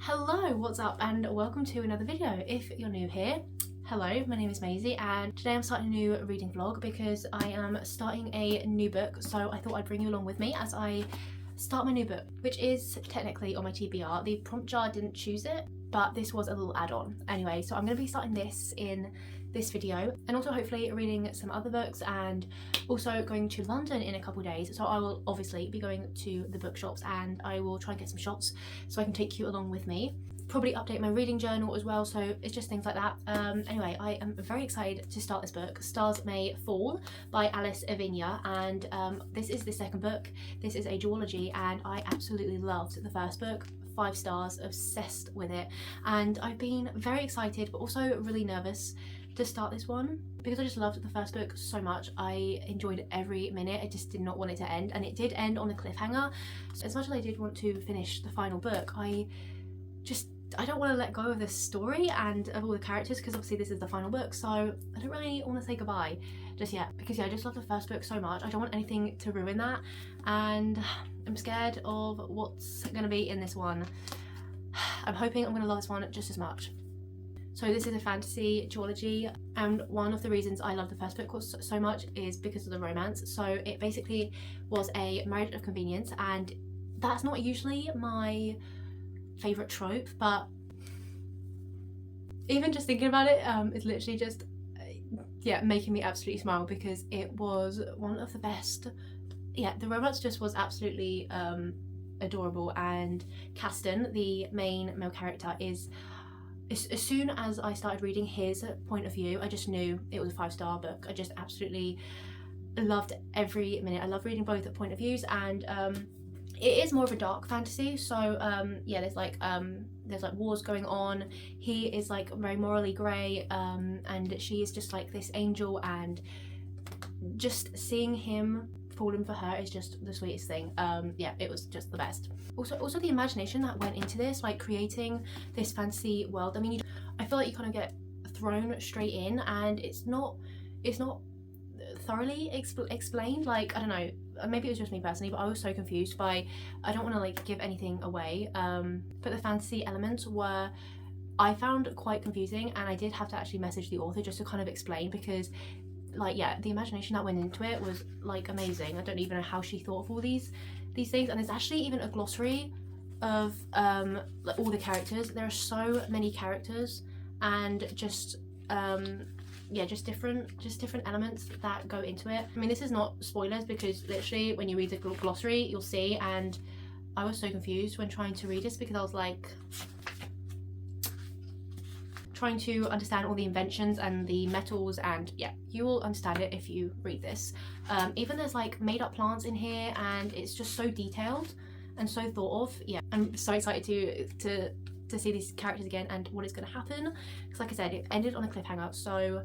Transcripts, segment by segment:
Hello, what's up, and welcome to another video. If you're new here, hello, my name is Maisie, and today I'm starting a new reading vlog because I am starting a new book, so I thought I'd bring you along with me as I start my new book, which is technically on my TBR. The prompt jar didn't choose it, but this was a little add-on. Anyway, so I'm going to be starting this in this video, and also hopefully reading some other books, and also going to London in a couple of days. So I will obviously be going to the bookshops, and I will try and get some shots so I can take you along with me. Probably update my reading journal as well, so it's just things like that. Anyway, I am very excited to start this book. Stars May Fall by Alice Avinia, and this is the second book. This is a duology, and I absolutely loved the first book. 5 stars, obsessed with it, and I've been very excited but also really nervous to start this one because I just loved the first book so much. I enjoyed every minute. I just did not want it to end, and it did end on a cliffhanger. So as much as I did want to finish the final book, I don't want to let go of this story and of all the characters, because obviously this is the final book, so I don't really want to say goodbye just yet, because yeah, I just love the first book so much. I don't want anything to ruin that, and I'm scared of what's going to be in this one. I'm hoping I'm going to love this one just as much. So this is a fantasy duology, and one of the reasons I love the first book so much is because of the romance. So it basically was a marriage of convenience, and that's not usually my favourite trope, but even just thinking about it is literally just making me absolutely smile, because it was one of the best. The romance just was absolutely adorable, and Caston, the main male character, is as soon as I started reading his point of view, I just knew it was a 5-star book. I just absolutely loved every minute. I love reading both point of views, and it is more of a dark fantasy, so there's like wars going on. He is like very morally grey, and she is just like this angel, and just seeing him falling for her is just the sweetest thing. It was just the best. Also the imagination that went into this, like creating this fantasy world. I mean, I feel like you kind of get thrown straight in, and it's not thoroughly explained. Like, I don't know, maybe it was just me personally, but I was so confused by, I don't want to like give anything away, but the fantasy elements were, I found quite confusing, and I did have to actually message the author just to kind of explain, because the imagination that went into it was like amazing. I don't even know how she thought of all these things. And there's actually even a glossary of like all the characters. There are so many characters, and just different elements that go into it. I mean, this is not spoilers, because literally when you read the glossary you'll see, and I was so confused when trying to read this, because I was like trying to understand all the inventions and the metals, and you will understand it if you read this. Even there's like made up plants in here, and it's just so detailed and so thought of. I'm so excited to see these characters again and what is going to happen, because like I said, it ended on a cliffhanger, so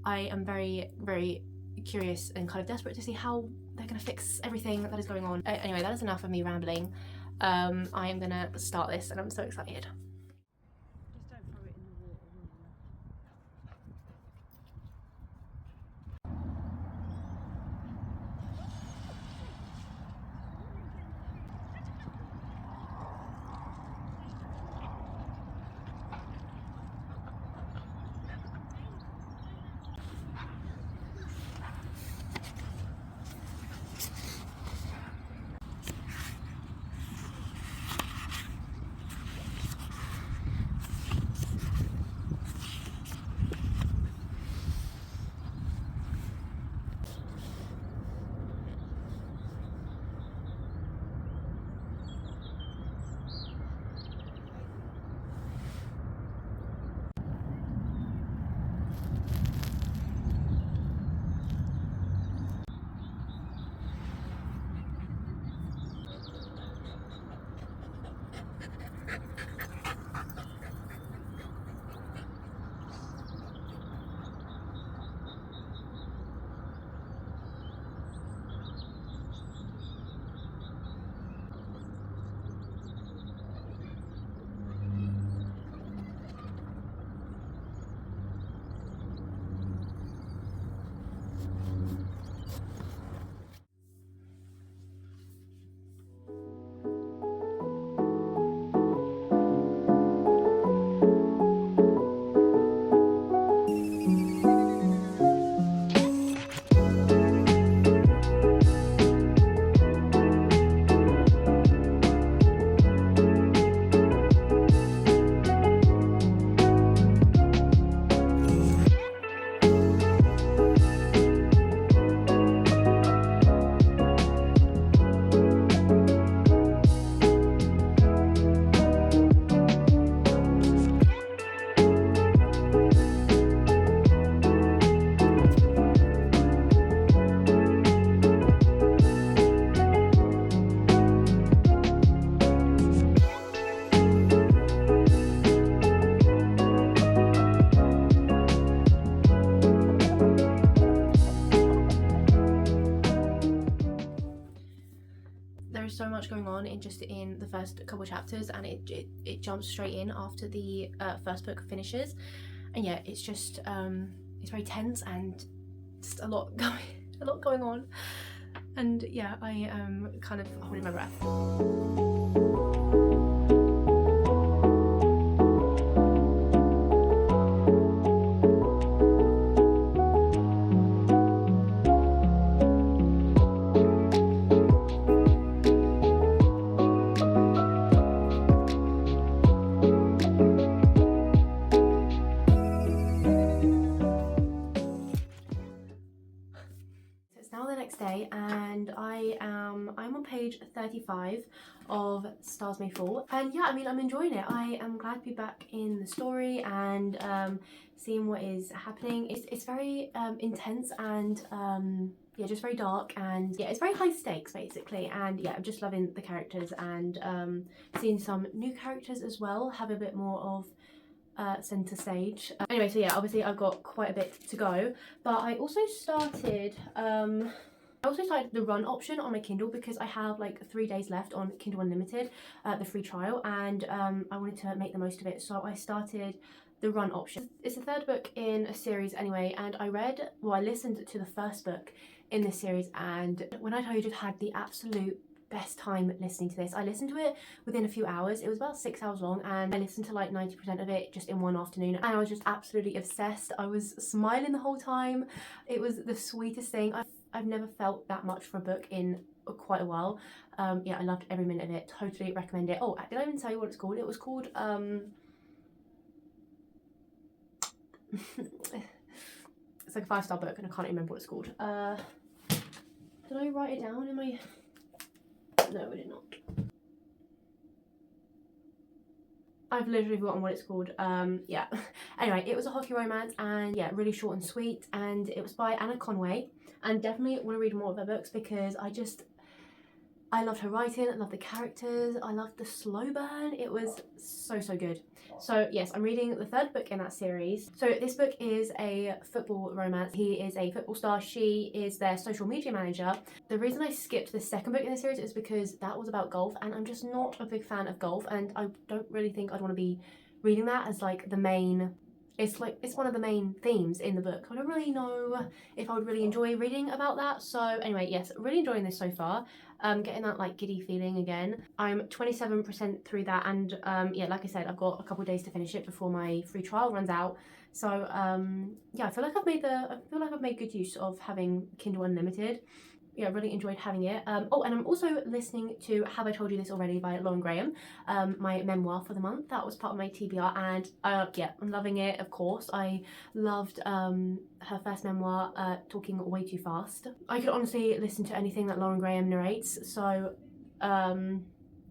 I am very, very curious and kind of desperate to see how they're going to fix everything that is going on. Anyway, that is enough of me rambling. I am going to start this, and I'm so excited. just in the first couple chapters, and it jumps straight in after the first book finishes. And yeah, it's just it's very tense and just a lot going on. And yeah, I am kind of holding my breath. Now the next day, and I'm on page 35 of Stars May Fall, and yeah, I mean, I'm enjoying it. I am glad to be back in the story and seeing what is happening. It's very intense and yeah, just very dark, and yeah, it's very high stakes basically. And yeah, I'm just loving the characters, and seeing some new characters as well have a bit more of center stage. Anyway, so yeah, obviously I've got quite a bit to go, but I also started the run option on my Kindle because I have like 3 days left on Kindle Unlimited, the free trial, and I wanted to make the most of it, so I started the run option. It's the third book in a series anyway, and I listened to the first book in this series, and when I tell you, just had the absolute best time listening to this. I listened to it within a few hours. It was about 6 hours long, and I listened to like 90% of it just in one afternoon, and I was just absolutely obsessed. I was smiling the whole time. It was the sweetest thing. I've never felt that much for a book in quite a while. Yeah, I loved every minute of it. Totally recommend it. Oh, did I even tell you what it's called? It was called it's like a 5-star book, and I can't remember what it's called. Did I write it down in my... No, I did not. I've literally forgotten what it's called. Yeah. Anyway, it was a hockey romance, and yeah, really short and sweet, and it was by Anna Conway, and definitely want to read more of her books because I loved her writing, I loved the characters, I loved the slow burn. It was so good. So yes, I'm reading the third book in that series. So this book is a football romance. He is a football star, she is their social media manager. The reason I skipped the second book in the series is because that was about golf, and I'm just not a big fan of golf, and I don't really think I'd want to be reading that as like the main... It's one of the main themes in the book. I don't really know if I would really enjoy reading about that. So anyway, yes, really enjoying this so far. Getting that like giddy feeling again. I'm 27% through that, and yeah, like I said, I've got a couple of days to finish it before my free trial runs out. So yeah, I feel like I've made good use of having Kindle Unlimited. Yeah, I really enjoyed having it. Oh, and I'm also listening to Have I Told You This Already by Lauren Graham, my memoir for the month. That was part of my TBR, and yeah, I'm loving it, of course. I loved her first memoir, Talking Way Too Fast. I could honestly listen to anything that Lauren Graham narrates, so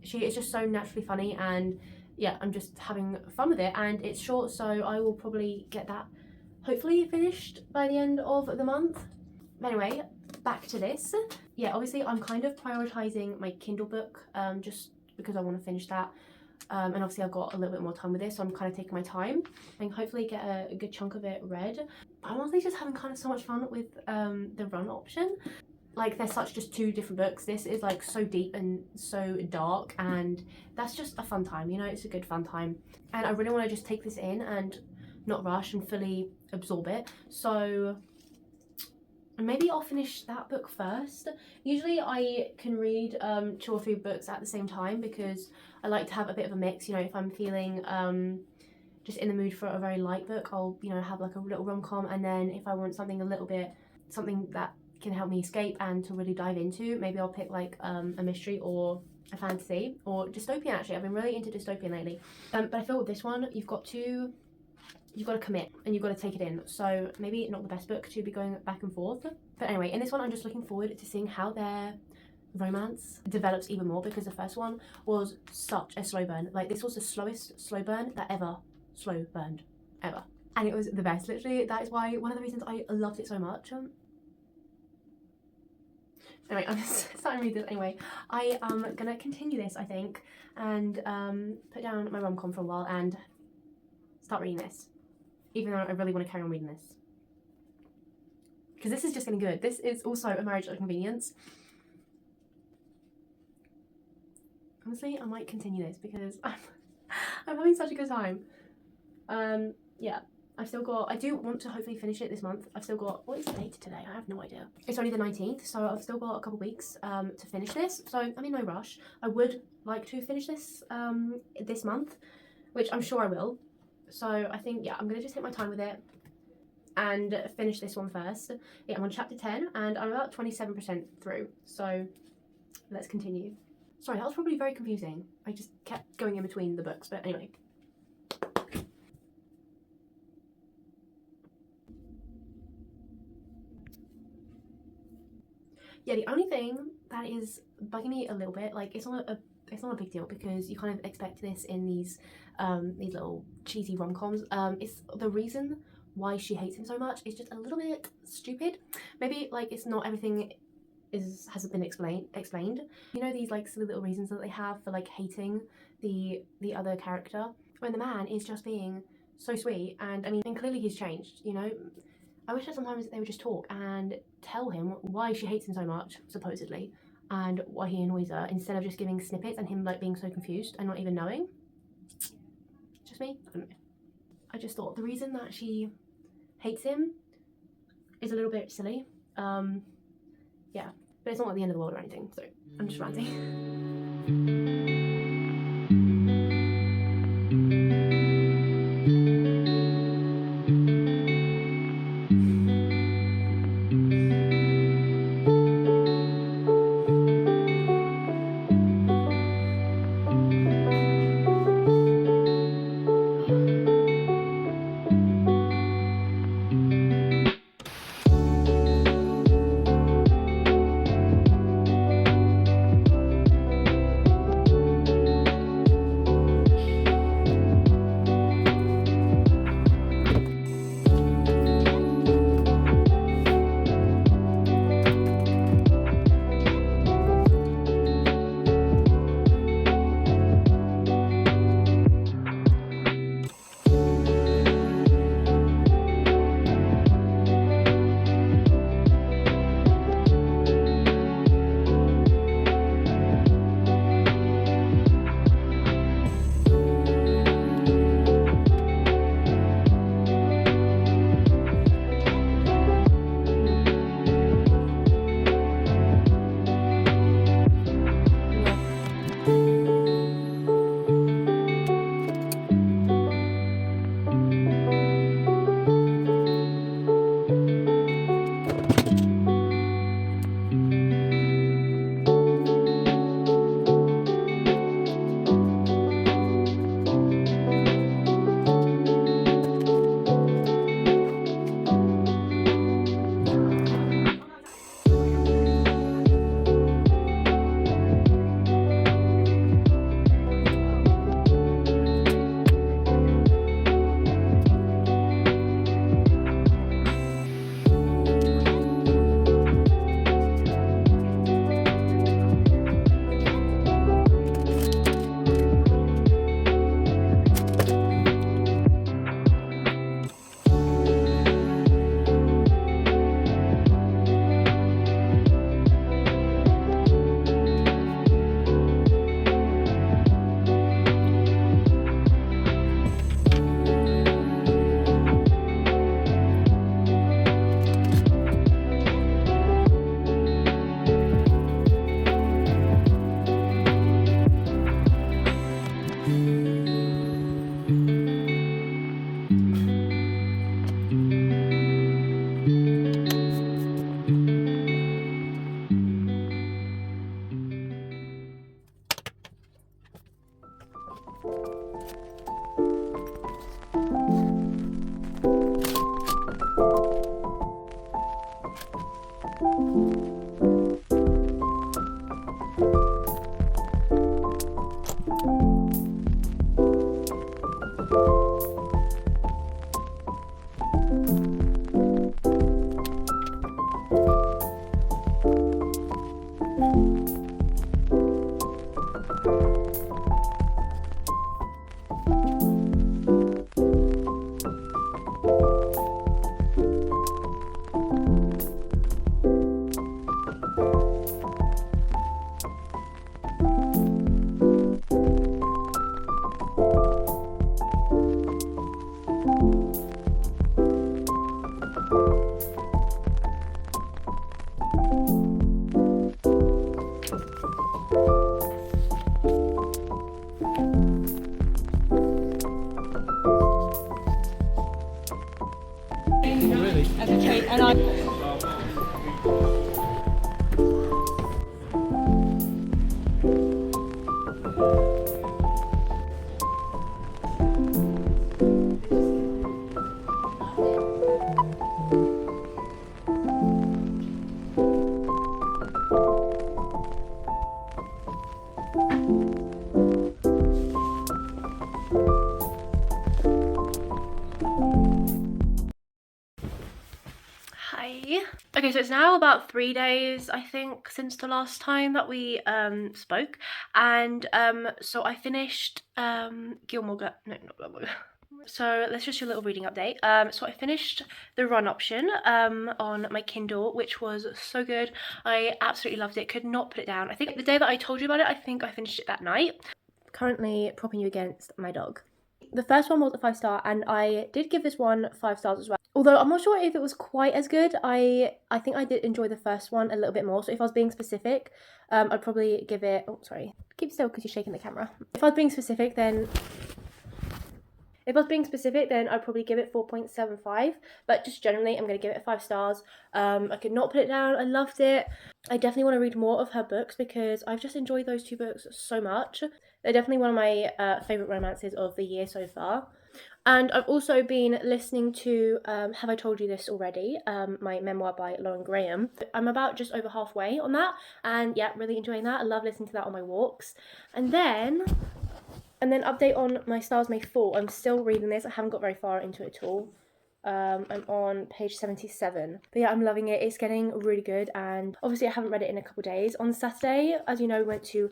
she is just so naturally funny, and yeah, I'm just having fun with it, and it's short, so I will probably get that hopefully finished by the end of the month. Anyway, back to this. Yeah, obviously I'm kind of prioritizing my Kindle book just because I want to finish that, and obviously I've got a little bit more time with this, so I'm kind of taking my time and hopefully get a good chunk of it read. But I'm honestly just having kind of so much fun with the run option. Like, they're such just two different books. This is like so deep and so dark, and that's just a fun time, you know. It's a good fun time, and I really want to just take this in and not rush and fully absorb it. So maybe I'll finish that book first. Usually I can read 2 or 3 books at the same time because I like to have a bit of a mix. You know, if I'm feeling just in the mood for a very light book, I'll, you know, have like a little rom-com, and then if I want something that can help me escape and to really dive into, maybe I'll pick like a mystery or a fantasy or dystopian. Actually, I've been really into dystopian lately, but I feel with this one you've got to commit and you've got to take it in, so maybe not the best book to be going back and forth. But anyway, in this one I'm just looking forward to seeing how their romance develops even more, because the first one was such a slow burn. Like, this was the slowest slow burn that ever slow burned ever, and it was the best. Literally, that is why one of the reasons I loved it so much. Anyway, I'm starting to read this anyway. I am gonna continue this, I think, and put down my rom-com for a while and start reading this, even though I really want to carry on reading this, because this is just getting good. This is also A Marriage of Convenience. honestly, I might continue this because I'm having such a good time. Yeah, I do want to hopefully finish it this month. I've still got, what is the date today? I have no idea. It's only the 19th, so I've still got a couple weeks to finish this. So I'm in no rush. I would like to finish this this month, which I'm sure I will. So I think, yeah, I'm gonna just take my time with it and finish this one first. Yeah, I'm on chapter 10 and I'm about 27% through. So let's continue. Sorry, that was probably very confusing. I just kept going in between the books, but anyway. Yeah, the only thing that is bugging me a little bit, like it's not a big deal because you kind of expect this in these little cheesy rom-coms. It's the reason why she hates him so much is just a little bit stupid. Maybe like it's not everything hasn't been explained. You know, these like silly little reasons that they have for like hating the other character when the man is just being so sweet, and I mean, and clearly he's changed, you know. I wish that sometimes they would just talk and tell him why she hates him so much, supposedly, and why he annoys her, instead of just giving snippets and him like being so confused and not even knowing. Just me? I don't know. I just thought the reason that she hates him is a little bit silly. Yeah, but it's not like the end of the world or anything, so I'm just ranting. And I Hi. Okay, so it's now about 3 days, I think, since the last time that we spoke, and so I finished Gilmore Girls. No, not Gilmore Girls. So let's just do a little reading update. So I finished the run option on my Kindle, which was so good. I absolutely loved it, could not put it down. I think the day that I told you about it, I think I finished it that night. Currently propping you against my dog. The first one was a 5-star, and I did give this one 5 stars as well. Although I'm not sure if it was quite as good. I think I did enjoy the first one a little bit more. So if I was being specific, I'd probably give it... Oh, sorry. Keep still because you're shaking the camera. If I was being specific, then I'd probably give it 4.75. But just generally, I'm going to give it 5 stars. I could not put it down. I loved it. I definitely want to read more of her books because I've just enjoyed those 2 books so much. They're definitely one of my favourite romances of the year so far. And I've also been listening to Have I Told You This Already, my memoir by Lauren Graham. I'm about just over halfway on that, and yeah, really enjoying that. I love listening to that on my walks. And then update on my Stars May Fall. I'm still reading this. I haven't got very far into it at all. I'm on page 77. But yeah, I'm loving it. It's getting really good, and obviously I haven't read it in a couple days. On Saturday, as you know, we went to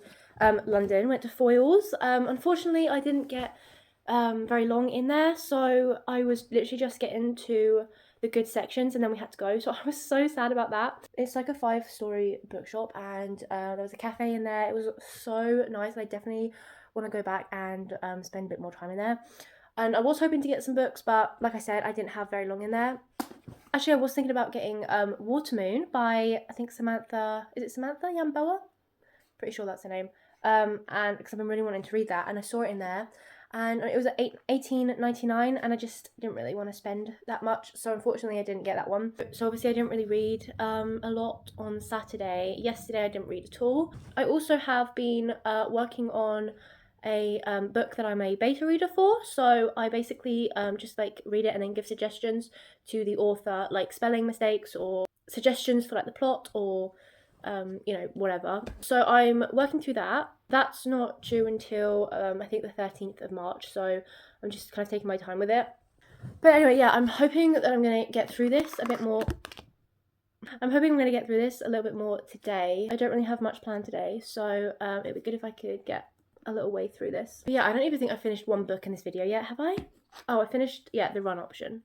London, went to Foyles. Unfortunately, I didn't get very long in there, so I was literally just getting to the good sections and then we had to go, so I was so sad about that. It's like a 5-story bookshop, and there was a cafe in there. It was so nice. I definitely want to go back and spend a bit more time in there. And I was hoping to get some books, but like I said, I didn't have very long in there. Actually, I was thinking about getting Watermoon by, I think, Samantha. Is it Samantha Yamboa? Pretty sure that's her name. And because I've been really wanting to read that, and I saw it in there, and it was at $18.99, and I just didn't really want to spend that much, so unfortunately I didn't get that one. So obviously I didn't really read a lot on Saturday. Yesterday I didn't read at all. I also have been working on a book that I'm a beta reader for, so I basically just like read it and then give suggestions to the author, like spelling mistakes or suggestions for like the plot or you know, whatever. So I'm working through that. That's not due until I think the 13th of March, so I'm just kind of taking my time with it. But anyway, yeah, I'm hoping that I'm going to get through this a bit more. I'm hoping I'm going to get through this a little bit more today. I don't really have much planned today, so it'd be good if I could get a little way through this. But yeah, I don't even think I finished one book in this video yet, have I? Oh, I finished, yeah, the run option.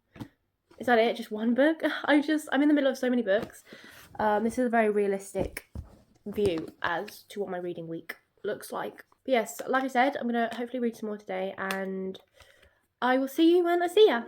Is that it? Just one book? I'm in the middle of so many books. This is a very realistic view as to what my reading week looks like. But yes, like I said, I'm going to hopefully read some more today, and I will see you when I see ya.